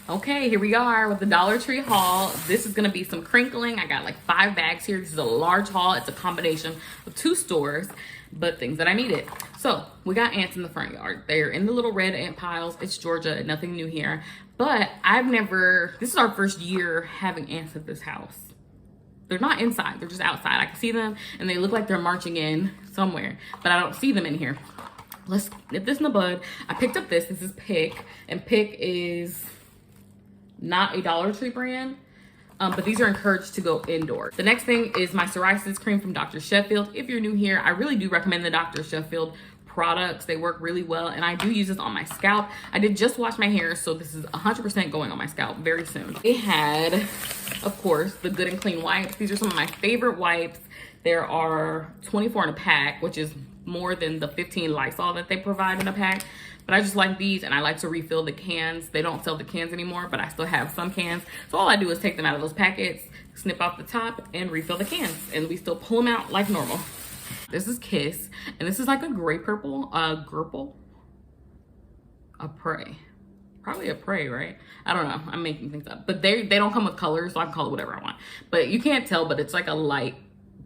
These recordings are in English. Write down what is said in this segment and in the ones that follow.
Okay, here we are with the Dollar Tree haul. This is gonna be some crinkling. I got like 5 bags here. This is a large haul. It's a combination of 2 stores, but things that I needed. So we got ants in the front yard. They're in the little red ant piles. It's Georgia, nothing new here. But this is our first year having ants at this house. They're not inside, they're just outside. I can see them and they look like they're marching in somewhere, but I don't see them in here. Let's nip this in the bud. I picked up this is Pick, and Pick is not a Dollar Tree brand, but these are encouraged to go indoor. The next thing is my psoriasis cream from Dr. Sheffield. If you're new here, I really do recommend the Dr. Sheffield products. They work really well, and I do use this on my scalp. I did just wash my hair, so this is 100% going on my scalp very soon. They had, of course, the Good and Clean wipes. These are some of my favorite wipes. There are 24 in a pack, which is more than the 15 Lysol that they provide in a pack. But I just like these, and I like to refill the cans. They don't sell the cans anymore, but I still have some cans. So all I do is take them out of those packets, snip off the top, and refill the cans. And we still pull them out like normal. This is Kiss, and this is like a gray purple, Gerpel, a Prey. Probably a Prey, right? I don't know, I'm making things up. But they don't come with colors, so I can call it whatever I want. But you can't tell, but it's like a light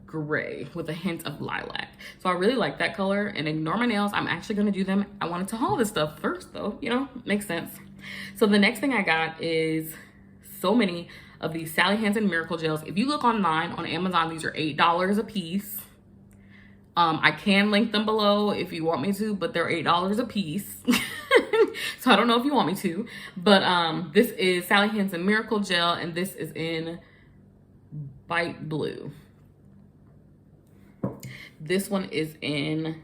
gray with a hint of lilac. So I really like that color, and ignore my nails. I'm actually gonna do them. I wanted to haul this stuff first though, you know, makes sense. So the next thing I got is so many of these Sally Hansen Miracle Gels. If you look online on Amazon, these are $8 a piece. I can link them below if you want me to, but they're $8 a piece. So I don't know if you want me to, but this is Sally Hansen Miracle Gel, and this is in Bite Blue. This one is in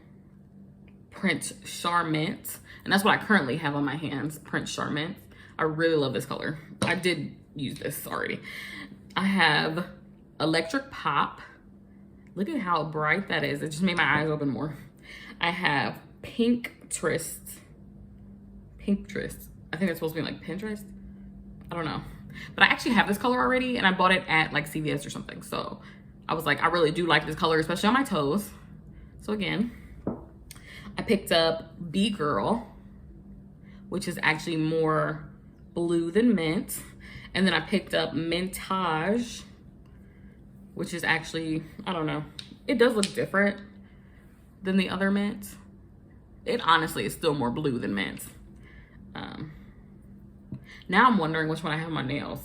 Prince Charmant, and that's what I currently have on my hands, Prince Charmant. I really love this color. I did use this already. I have Electric Pop. Look at how bright that is. It just made my eyes open more. I have Pinterest. I think it's supposed to be like Pinterest. I don't know. But I actually have this color already, and I bought it at like CVS or something. So I was like, I really do like this color, especially on my toes. So again, I picked up Bee Girl, which is actually more blue than mint. And then I picked up Mintage, which is actually, I don't know. It does look different than the other mints. It honestly is still more blue than mint. Now I'm wondering which one I have on my nails.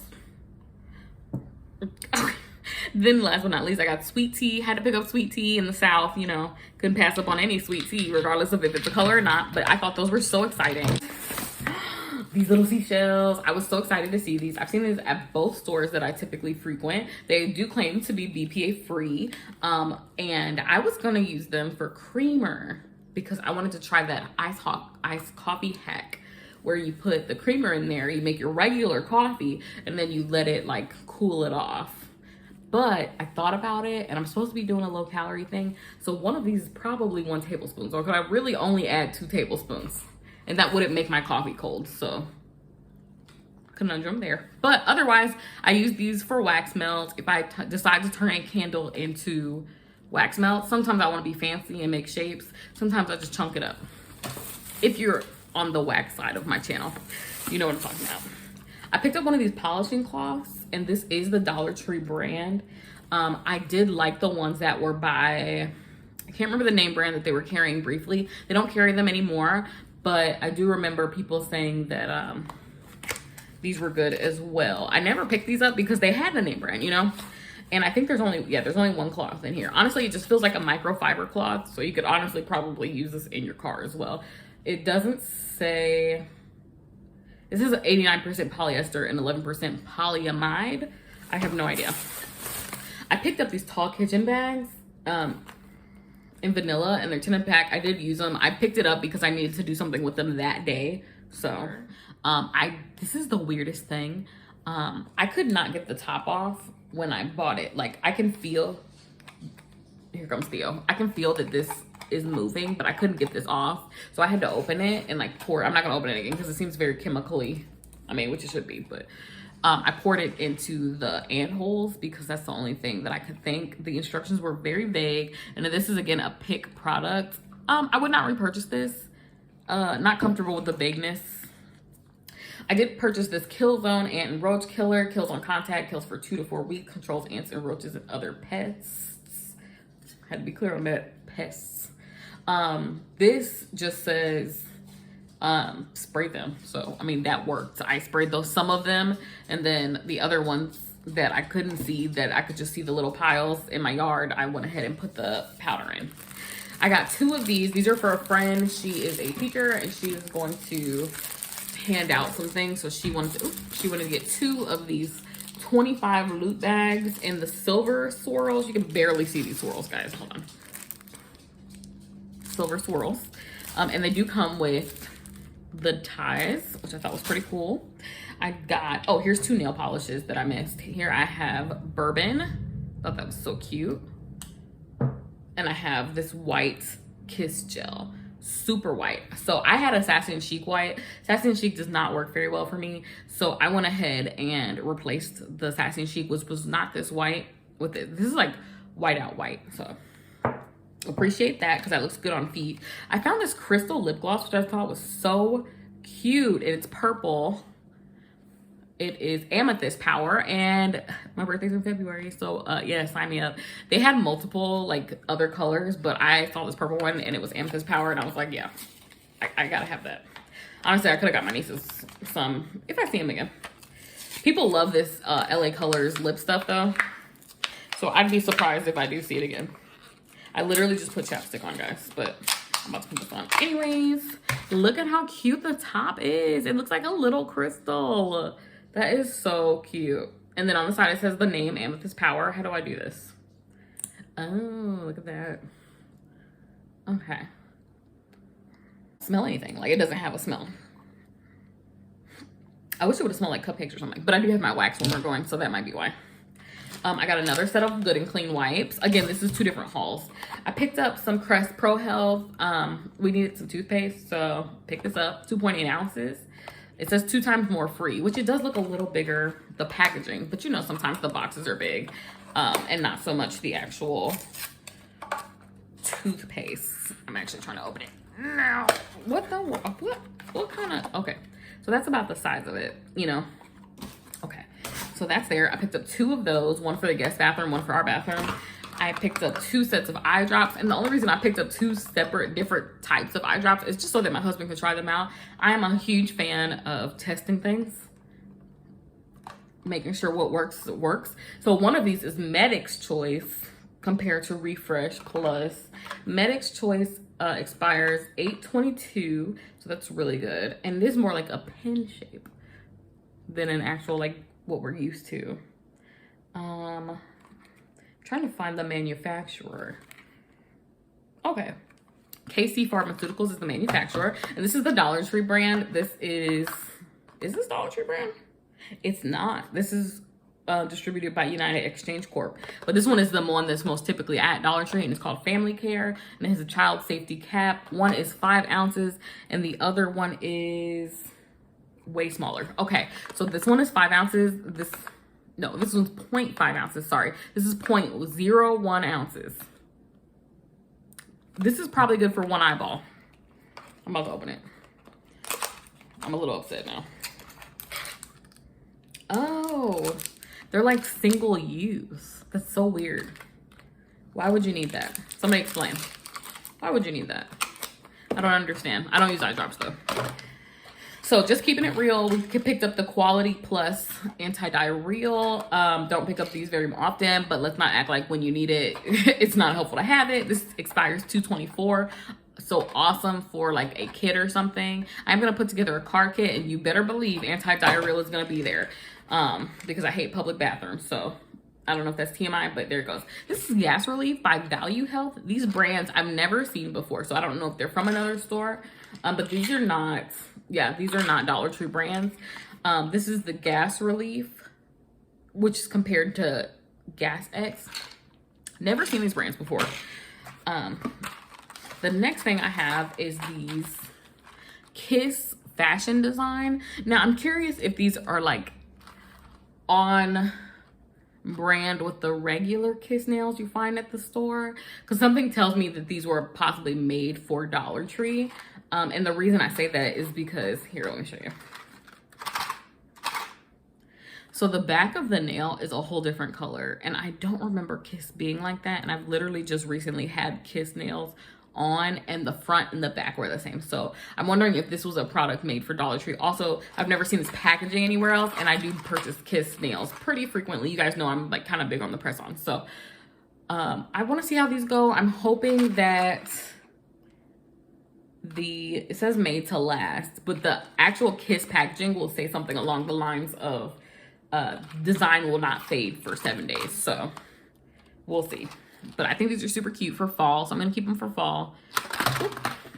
Then last but not least, I got Sweet Tea. Had to pick up Sweet Tea in the South, you know. Couldn't pass up on any Sweet Tea, regardless of if it's a color or not. But I thought those were so exciting. These little seashells, I was so excited to see these. I've seen these at both stores that I typically frequent. They do claim to be BPA free. And I was gonna use them for creamer because I wanted to try that iced coffee hack where you put the creamer in there, you make your regular coffee, and then you let it like cool it off. But I thought about it, and I'm supposed to be doing a low calorie thing. So one of these is probably 1 tablespoon. So could I really only add 2 tablespoons? And that wouldn't make my coffee cold, so conundrum there. But otherwise, I use these for wax melts. If I decide to turn a candle into wax melt, sometimes I want to be fancy and make shapes. Sometimes I just chunk it up. If you're on the wax side of my channel, you know what I'm talking about. I picked up one of these polishing cloths, and this is the Dollar Tree brand. I did like the ones that were by, I can't remember the name brand that they were carrying briefly. They don't carry them anymore, but I do remember people saying that these were good as well. I never picked these up because they had the name brand, you know? And I think there's only 1 cloth in here. Honestly, it just feels like a microfiber cloth, so you could honestly probably use this in your car as well. It doesn't say, this is 89% polyester and 11% polyamide. I have no idea. I picked up these tall kitchen bags in vanilla, and they're 10 pack. I did use them. I picked it up because I needed to do something with them that day. So this is the weirdest thing. I could not get the top off when I bought it. Like, I can feel, here comes Theo. I can feel that this is moving, but I couldn't get this off. So I had to open it and like pour it. I'm not gonna open it again because it seems very chemically, I mean, which it should be, but I poured it into the ant holes because that's the only thing that I could think. The instructions were very vague. And this is, again, a Pick product. I would not repurchase this. Not comfortable with the vagueness. I did purchase this Killzone Ant and Roach Killer. Kills on contact, kills for 2 to 4 weeks, controls ants and roaches and other pests. Had to be clear on that, pests. This just says spray them. So, I mean, that worked. I sprayed some of them, and then the other ones that I couldn't see, that I could just see the little piles in my yard, I went ahead and put the powder in. I got 2 of these. These are for a friend. She is a teacher, and she is going to hand out some things. So she wanted to get 2 of these 25 loot bags in the silver swirls. You can barely see these swirls, guys. Hold on. Silver swirls. And they do come with the ties, which I thought was pretty cool. I got, oh, here's 2 nail polishes that I missed. Here I have Bourbon. Thought that was so cute. And I have this white Kiss Gel. Super white. So I had a Sassy and Chic white. Sassy and Chic does not work very well for me. So I went ahead and replaced the Sassy and Chic, which was not this white, with it. This is like white out white. So appreciate that, because that looks good on feet. I found this crystal lip gloss, which I thought was so cute. And it's purple. It is Amethyst Power, and my birthday's in February, so yeah, sign me up. They had multiple like other colors, but I saw this purple one and it was Amethyst Power, and I was like, yeah, I gotta have that. Honestly, I could have got my nieces some if I see them again. People love this LA Colors lip stuff though, so I'd be surprised if I do see it again. I literally just put chapstick on, guys, but I'm about to put this on. Anyways, look at how cute the top is. It looks like a little crystal. That is so cute. And then on the side, it says the name, Amethyst Power. How do I do this? Oh, look at that. Okay. Smell anything. Like, it doesn't have a smell. I wish it would have smelled like cupcakes or something. But I do have my wax warmer going, so that might be why. I got another set of Good and Clean wipes. Again, this is 2 different hauls. I picked up some Crest Pro Health. We needed some toothpaste, so picked this up. 2.8 ounces. It says 2 times more free, which it does look a little bigger, the packaging. But you know, sometimes the boxes are big and not so much the actual toothpaste. I'm actually trying to open it now. What kind of, okay. So that's about the size of it, you know. Okay, so that's there. I picked up 2 of those, one for the guest bathroom, one for our bathroom. I picked up 2 sets of eye drops, and the only reason I picked up 2 separate different types of eye drops is just so that my husband could try them out. I am a huge fan of testing things, making sure what works works. So one of these is Medic's Choice compared to Refresh Plus. Medic's Choice expires 8/22, so that's really good. And this is more like a pen shape than an actual like what we're used to. Trying to find the manufacturer. Okay. KC Pharmaceuticals is the manufacturer, and this is the Dollar Tree brand. This is this Dollar Tree brand? It's not. This is distributed by United Exchange Corp. But this one is the one that's most typically at Dollar Tree, and it's called Family Care, and it has a child safety cap. One is 5 ounces, and the other one is way smaller. Okay, so this one is 5 ounces. This one's 0.5 ounces, sorry. This is 0.01 ounces. This is probably good for 1 eyeball. I'm about to open it. I'm a little upset now. Oh, they're like single use. That's so weird. Why would you need that? Somebody explain. Why would you need that? I don't understand. I don't use eye drops though. So just keeping it real, we picked up the Quality Plus Anti-Diarrheal. Don't pick up these very often, but let's not act like when you need it, it's not helpful to have it. This expires 2/24. So awesome for like a kid or something. I'm gonna put together a car kit, and you better believe Anti-Diarrheal is gonna be there because I hate public bathrooms. So I don't know if that's TMI, but there it goes. This is Gas Relief by Value Health. These brands I've never seen before, so I don't know if they're from another store. But these are not, these are not Dollar Tree brands. This is the Gas Relief, which is compared to Gas X. Never seen these brands before. The next thing I have is these Kiss Fashion Design. Now, I'm curious if these are like on brand with the regular Kiss nails you find at the store, because something tells me that these were possibly made for Dollar Tree. And the reason I say that is because, here, let me show you. So the back of the nail is a whole different color, and I don't remember Kiss being like that. And I've literally just recently had Kiss nails on, and the front and the back were the same. So I'm wondering if this was a product made for Dollar Tree. Also, I've never seen this packaging anywhere else, and I do purchase Kiss nails pretty frequently. You guys know I'm like kind of big on the press-on. So I want to see how these go. I'm hoping that it says made to last, but the actual Kiss packaging will say something along the lines of design will not fade for 7 days. So we'll see. But I think these are super cute for fall, so I'm gonna keep them for fall.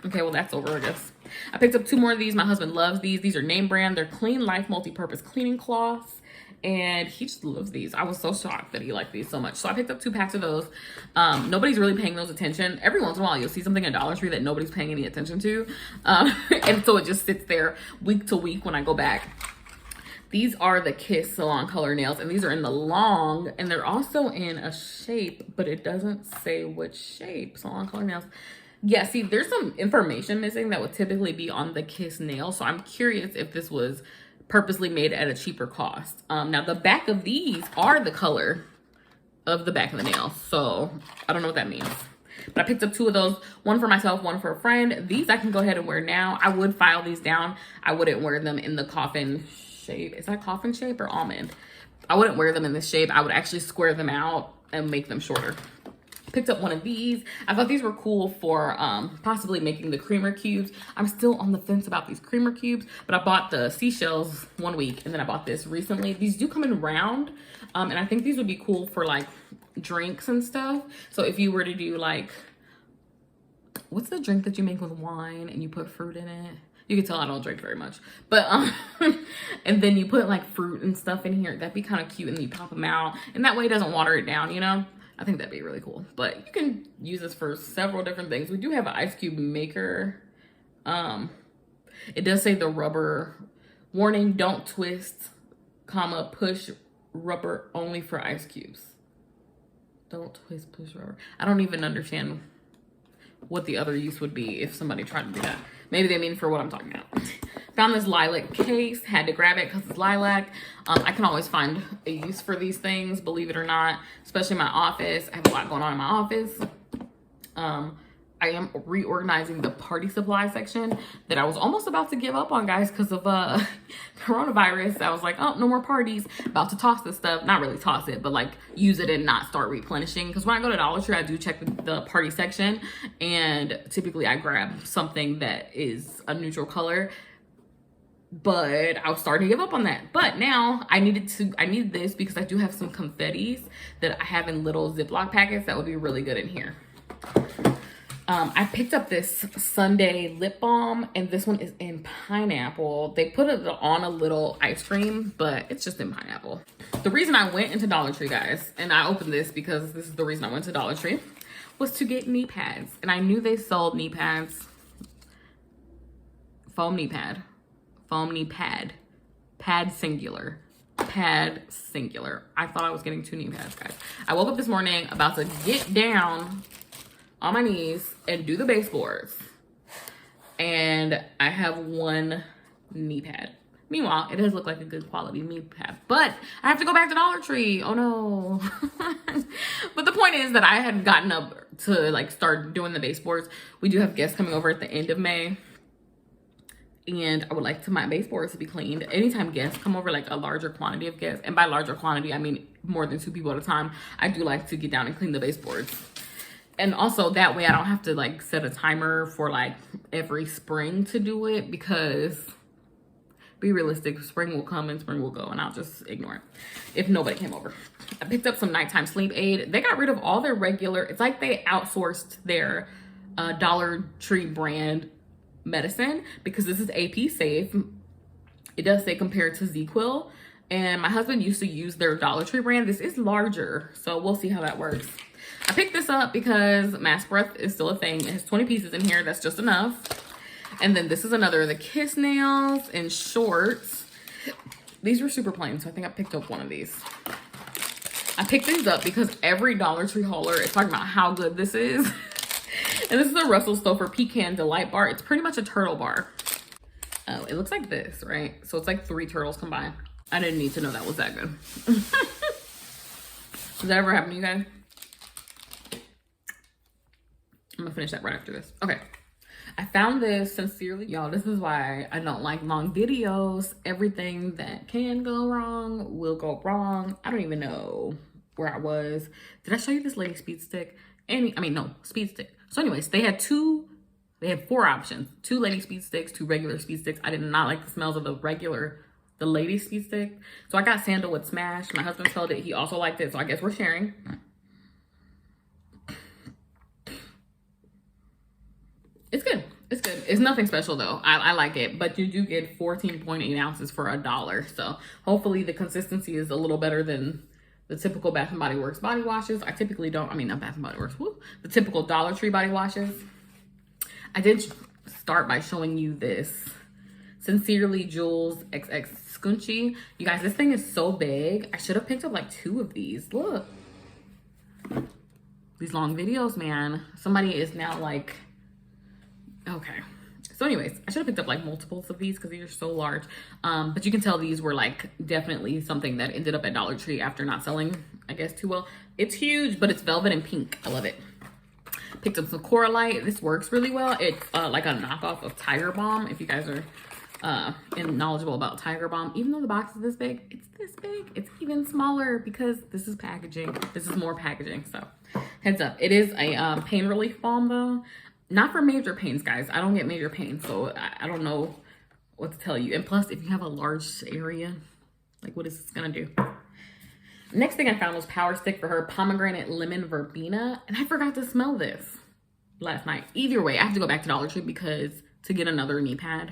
Okay, well that's over, I guess. I picked up 2 more of these. My husband loves these. These are name brand. They're Clean Life multi-purpose cleaning cloths, and he just loves these. I was so shocked that he liked these so much. So I picked up 2 packs of those. Nobody's really paying those attention. Every once in a while, you'll see something at Dollar Tree that nobody's paying any attention to, and so it just sits there week to week when I go back. These are the Kiss Salon Color nails, and these are in the long, and they're also in a shape, but it doesn't say which shape. Salon Color nails. Yeah, see, there's some information missing that would typically be on the Kiss nail, so I'm curious if this was purposely made at a cheaper cost. Now, the back of these are the color of the back of the nail, so I don't know what that means. But I picked up 2 of those, one for myself, one for a friend. These I can go ahead and wear now. I would file these down. I wouldn't wear them in the coffin shape. Is that coffin shape or almond? I wouldn't wear them in this shape. I would actually square them out and make them shorter. Picked up one of these. I thought these were cool for possibly making the creamer cubes. I'm still on the fence about these creamer cubes, but I bought the seashells 1 week, and then I bought this recently. These do come in round, and I think these would be cool for like drinks and stuff. So if you were to do like, what's the drink that you make with wine and you put fruit in it? You can tell I don't drink very much, but and then you put like fruit and stuff in here. That'd be kind of cute, and then you pop them out, and that way it doesn't water it down, you know? I think that'd be really cool. But you can use this for several different things. We do have an ice cube maker. It does say the rubber warning, don't twist, comma, push rubber only for ice cubes. Don't twist, push rubber. I don't even understand what the other use would be if somebody tried to do that. Maybe they mean for what I'm talking about. Found this lilac case, had to grab it because it's lilac. I can always find a use for these things, believe it or not, especially in my office. I have a lot going on in my office. I am reorganizing the party supply section that I was almost about to give up on, guys, because of coronavirus. I was like, oh, no more parties. About to toss this stuff. Not really toss it, but like use it and not start replenishing. Because when I go to Dollar Tree, I do check the party section, and typically I grab something that is a neutral color. But I was starting to give up on that. But now I needed this because I do have some confettis that I have in little Ziploc packets that would be really good in here. I picked up this Sunday lip balm, and this one is in pineapple. They put it on a little ice cream, but it's just in pineapple. The reason I went into Dollar Tree, guys, and I opened this because this is the reason I went to Dollar Tree, was to get knee pads. And I knew they sold knee pads. Foam knee pad. Foam knee pad. Pad singular. Pad singular. I thought I was getting 2 knee pads, guys. I woke up this morning about to get down on my knees and do the baseboards, and I have 1 knee pad. Meanwhile, it does look like a good quality knee pad, but I have to go back to Dollar Tree. Oh no. But the point is that I had gotten up to like start doing the baseboards. We do have guests coming over at the end of May, and I would like my baseboards to be cleaned. Anytime guests come over, like a larger quantity of guests, and by larger quantity, I mean more than 2 people at a time, I do like to get down and clean the baseboards. And also that way I don't have to like set a timer for like every spring to do it, because be realistic, spring will come and spring will go, and I'll just ignore it if nobody came over. I picked up some nighttime sleep aid. They got rid of all their regular, it's like they outsourced their Dollar Tree brand medicine, because this is AP safe. It does say compared to ZzzQuil, and my husband used to use their Dollar Tree brand. This is larger, so we'll see how that works. I picked this up because mask breath is still a thing. It has 20 pieces in here. That's just enough. And then this is another of the Kiss nails in shorts. These were super plain, so I think I picked up one of these. I picked these up because every Dollar Tree hauler is talking about how good this is. And this is a Russell Stover Pecan Delight Bar. It's pretty much a turtle bar. Oh, it looks like this, right? So it's like 3 turtles combined. I didn't need to know that was that good. Does that ever happen to you guys? I'm gonna finish that right after this. Okay. I found this Sincerely. Y'all, this is why I don't like long videos. Everything that can go wrong will go wrong. I don't even know where I was. Did I show you this Lady Speed Stick? No, Speed Stick. So anyways, they had 4 options. 2 Lady Speed Sticks, 2 regular Speed Sticks. I did not like the smells of the Lady Speed Stick. So I got Sandalwood Smash. My husband smelled it. He also liked it. So I guess we're sharing. It's good. It's good. It's nothing special though. I like it, but you do get 14.8 ounces for $1. So hopefully the consistency is a little better than the typical Bath & Body Works body washes. I typically don't, not Bath & Body Works, the typical Dollar Tree body washes. I did start by showing you this Sincerely Jules XX Scunchie. You guys, this thing is so big. I should have picked up like 2 of these. Look. These long videos, man. Somebody is now like, okay. So anyways, I should have picked up like multiples of these because these are so large. But you can tell these were like definitely something that ended up at Dollar Tree after not selling, I guess, too well. It's huge, but it's velvet and pink. I love it. Picked up some Coralite. This works really well. It's like a knockoff of Tiger Balm. If you guys are knowledgeable about Tiger Balm, even though the box is this big, it's this big. It's even smaller because this is packaging. This is more packaging. So heads up. It is a pain relief balm though. Not for major pains, guys. I don't get major pains, so I don't know what to tell you. And plus, if you have a large area, like what is this gonna do? Next thing I found was Power Stick for her Pomegranate Lemon Verbena. And I forgot to smell this last night. Either way, I have to go back to Dollar Tree because to get another knee pad.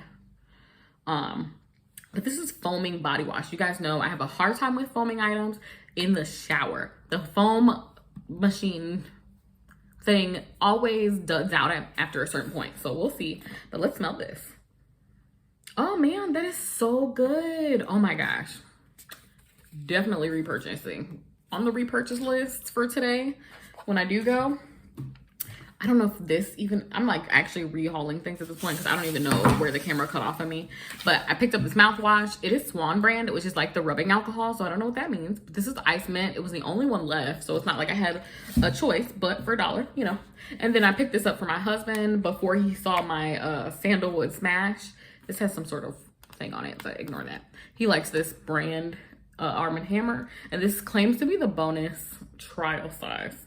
But this is foaming body wash. You guys know I have a hard time with foaming items in the shower. The foam machine thing always duds out after a certain point. So we'll see. But let's smell this. Oh man, that is so good. Oh my gosh. Definitely repurchasing. On the repurchase list for today when I do go. I don't know if this even, I'm like actually rehauling things at this point because I don't even know where the camera cut off of me. But I picked up this mouthwash. It is Swan brand, which is like the rubbing alcohol. So I don't know what that means. But this is Ice Mint. It was the only one left. So it's not like I had a choice, but for $1, you know. And then I picked this up for my husband before he saw my Sandalwood Smash. This has some sort of thing on it, but ignore that. He likes this brand, Arm & Hammer. And this claims to be the bonus trial size.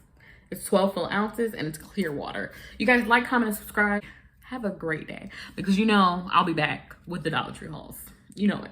It's 12 full ounces and it's clear water. You guys like, comment, and subscribe. Have a great day because you know I'll be back with the Dollar Tree hauls. You know it.